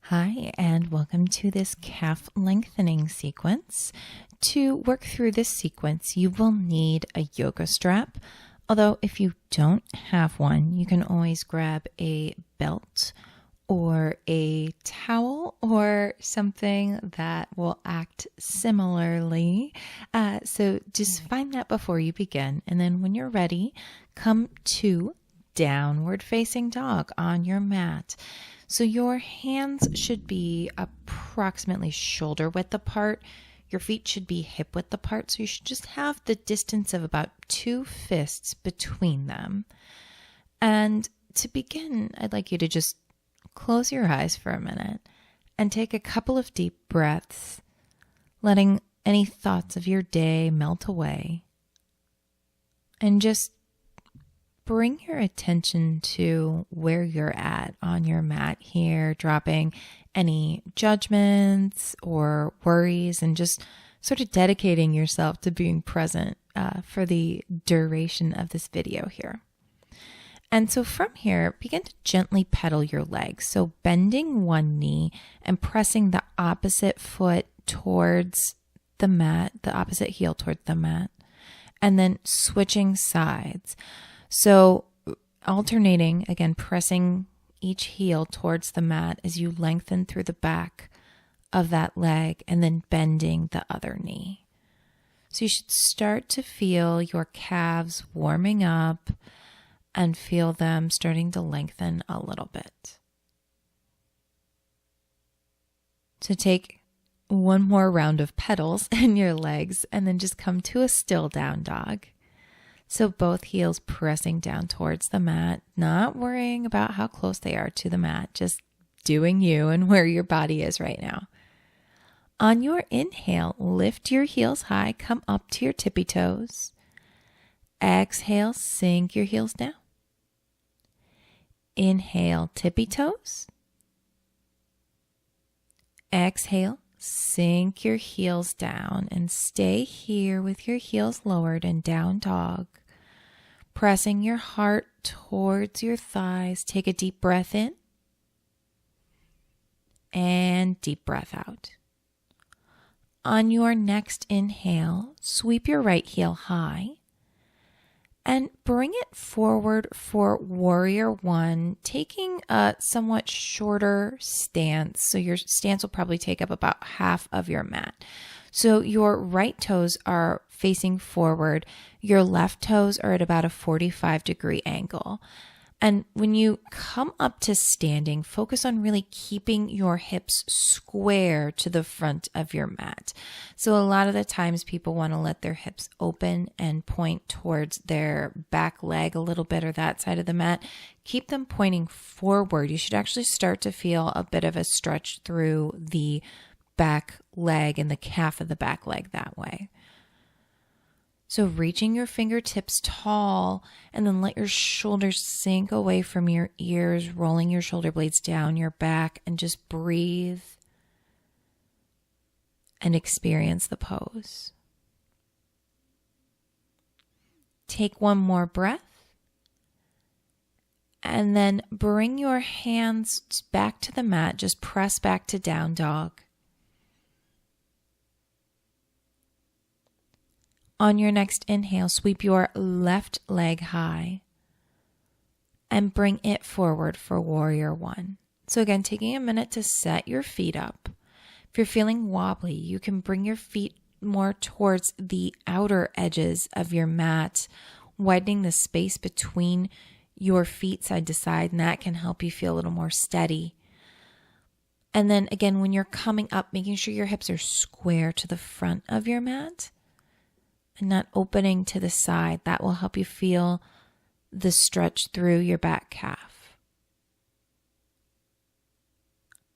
Hi, and welcome to this calf lengthening sequence. To work through this sequence, you will need a yoga strap. Although if you don't have one, you can always grab a belt or a towel or something that will act similarly. So just find that before you begin. And then when you're ready, come to downward facing dog on your mat. So your hands should be approximately shoulder width apart. Your feet should be hip width apart. So you should just have the distance of about 2 fists between them. And to begin, I'd like you to just close your eyes for a minute and take a couple of deep breaths, letting any thoughts of your day melt away. And just bring your attention to where you're at on your mat here, dropping any judgments or worries and just sort of dedicating yourself to being present for the duration of this video here. And so from here, begin to gently pedal your legs. So bending one knee and pressing the opposite foot towards the mat, the opposite heel towards the mat, and then switching sides. So alternating, again, pressing each heel towards the mat as you lengthen through the back of that leg and then bending the other knee. So you should start to feel your calves warming up and feel them starting to lengthen a little bit. So take one more round of pedals in your legs and then just come to a still down dog. So both heels pressing down towards the mat, not worrying about how close they are to the mat, just doing you and where your body is right now. On your inhale, lift your heels high, come up to your tippy toes. Exhale, sink your heels down. Inhale, tippy toes. Exhale, sink your heels down and stay here with your heels lowered and down dog. Pressing your heart towards your thighs. Take a deep breath in and deep breath out. On your next inhale, sweep your right heel high and bring it forward for warrior one, taking a somewhat shorter stance. So your stance will probably take up about half of your mat. So your right toes are facing forward. Your left toes are at about a 45-degree angle. And when you come up to standing, focus on really keeping your hips square to the front of your mat. So a lot of the times people want to let their hips open and point towards their back leg a little bit or that side of the mat. Keep them pointing forward. You should actually start to feel a bit of a stretch through the back leg and the calf of the back leg that way. So reaching your fingertips tall and then let your shoulders sink away from your ears, rolling your shoulder blades down your back and just breathe and experience the pose. Take one more breath and then bring your hands back to the mat. Just press back to down dog. On your next inhale, sweep your left leg high and bring it forward for warrior one. So again, taking a minute to set your feet up. If you're feeling wobbly, you can bring your feet more towards the outer edges of your mat, widening the space between your feet side to side, and that can help you feel a little more steady. And then again, when you're coming up, making sure your hips are square to the front of your mat and not opening to the side. That will help you feel the stretch through your back calf.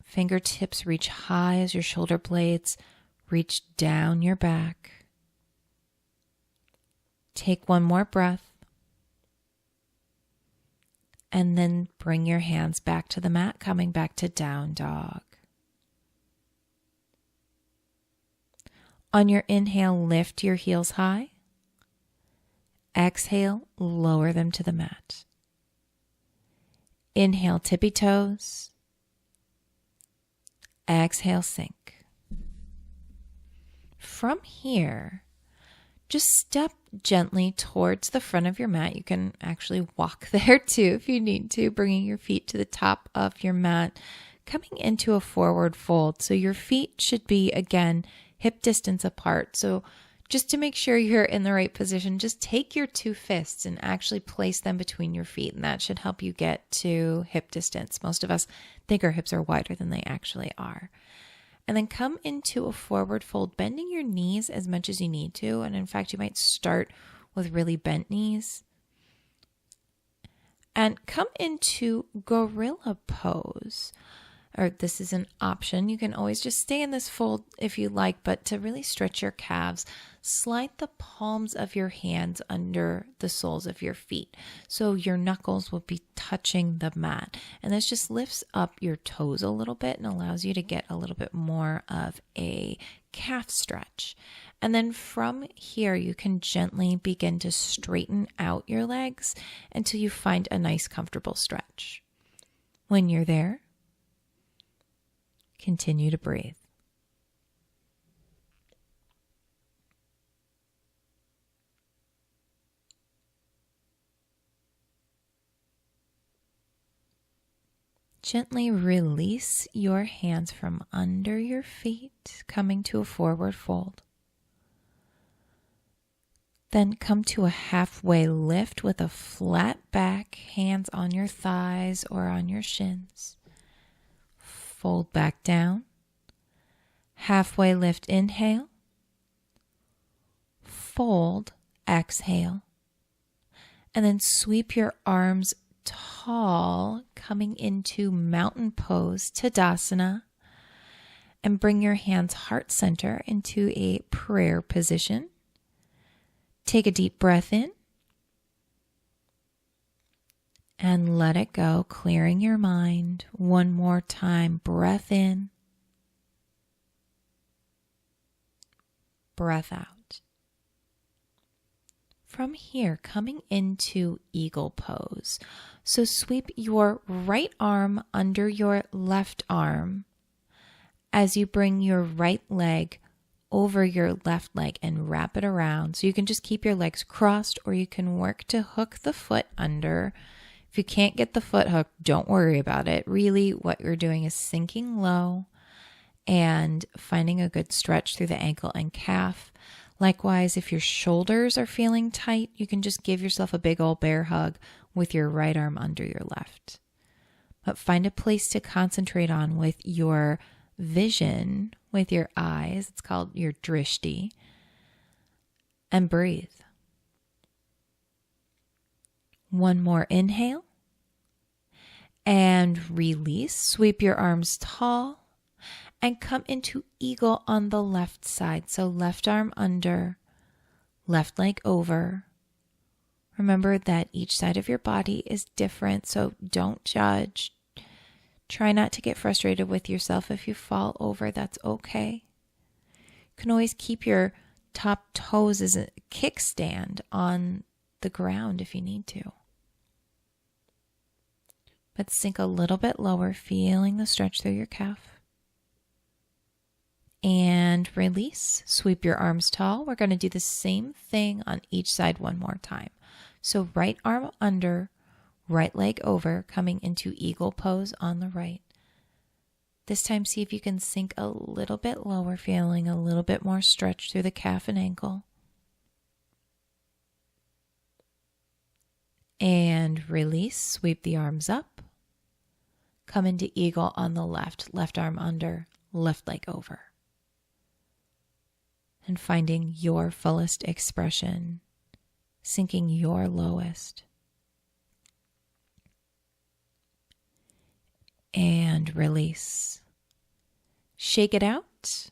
Fingertips reach high as your shoulder blades reach down your back. Take one more breath. And then bring your hands back to the mat, coming back to down dog. On your inhale, lift your heels high. Exhale, lower them to the mat. Inhale, tippy toes. Exhale, sink. From here, just step gently towards the front of your mat. You can actually walk there too if you need to, bringing your feet to the top of your mat, coming into a forward fold. So your feet should be, again, hip distance apart. So just to make sure you're in the right position, just take your two fists and actually place them between your feet, and that should help you get to hip distance. Most of us think our hips are wider than they actually are. And then come into a forward fold, bending your knees as much as you need to. And in fact, you might start with really bent knees. And come into gorilla pose. Or this is an option. You can always just stay in this fold if you like, but to really stretch your calves, slide the palms of your hands under the soles of your feet. So your knuckles will be touching the mat. And this just lifts up your toes a little bit and allows you to get a little bit more of a calf stretch. And then from here, you can gently begin to straighten out your legs until you find a nice, comfortable stretch. When you're there, continue to breathe. Gently release your hands from under your feet, coming to a forward fold. Then come to a halfway lift with a flat back, hands on your thighs or on your shins. Fold back down. Halfway lift, inhale. Fold, exhale. And then sweep your arms tall, coming into mountain pose, Tadasana. And bring your hands heart center into a prayer position. Take a deep breath in. And let it go, clearing your mind. One more time, breath in, breath out. From here, coming into eagle pose. So sweep your right arm under your left arm as you bring your right leg over your left leg and wrap it around. So you can just keep your legs crossed, or you can work to hook the foot under. If you can't get the foot hooked, don't worry about it. Really, what you're doing is sinking low and finding a good stretch through the ankle and calf. Likewise, if your shoulders are feeling tight, you can just give yourself a big old bear hug with your right arm under your left. But find a place to concentrate on with your vision, with your eyes. It's called your drishti. And breathe. One more inhale and release. Sweep your arms tall and come into eagle on the left side. So left arm under, left leg over. Remember that each side of your body is different, so don't judge. Try not to get frustrated with yourself if you fall over. That's okay. You can always keep your top toes as a kickstand on the ground if you need to. But sink a little bit lower, feeling the stretch through your calf. And release. Sweep your arms tall. We're going to do the same thing on each side one more time. So right arm under, right leg over, coming into eagle pose on the right. This time, see if you can sink a little bit lower, feeling a little bit more stretch through the calf and ankle. And release. Sweep the arms up. Come into eagle on the left, left arm under, left leg over. And finding your fullest expression, sinking your lowest. And release. Shake it out.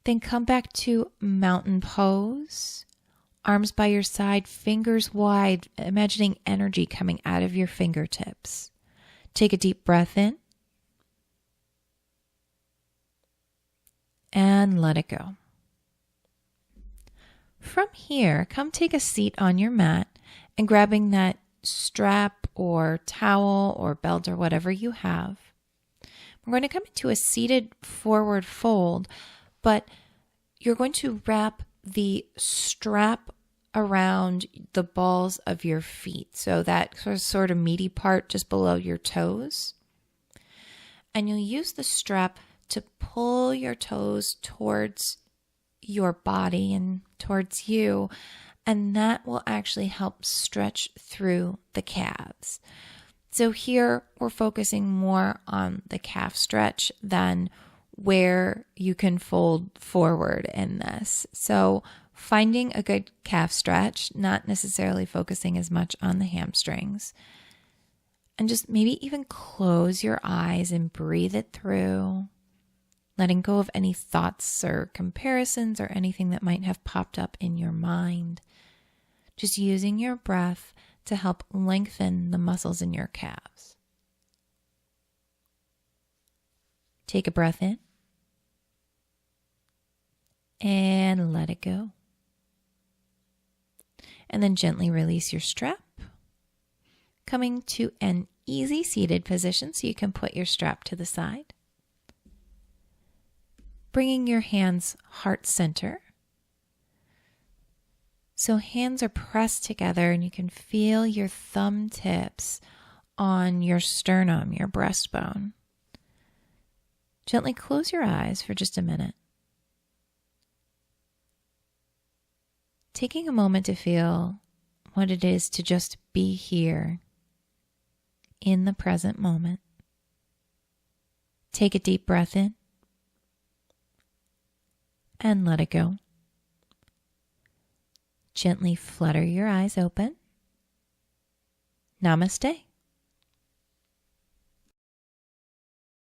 Then come back to mountain pose. Arms by your side, fingers wide, imagining energy coming out of your fingertips. Take a deep breath in. And let it go. From here, come take a seat on your mat and grabbing that strap or towel or belt or whatever you have. We're going to come into a seated forward fold, but you're going to wrap the strap around the balls of your feet. So that sort of meaty part just below your toes. And you'll use the strap to pull your toes towards your body and towards you. And that will actually help stretch through the calves. So here we're focusing more on the calf stretch than where you can fold forward in this. So finding a good calf stretch, not necessarily focusing as much on the hamstrings. And just maybe even close your eyes and breathe it through, letting go of any thoughts or comparisons or anything that might have popped up in your mind. Just using your breath to help lengthen the muscles in your calves. Take a breath in and let it go. And then gently release your strap, coming to an easy seated position so you can put your strap to the side. Bringing your hands heart center. So hands are pressed together and you can feel your thumb tips on your sternum, your breastbone. Gently close your eyes for just a minute. Taking a moment to feel what it is to just be here in the present moment. Take a deep breath in and let it go. Gently flutter your eyes open. Namaste.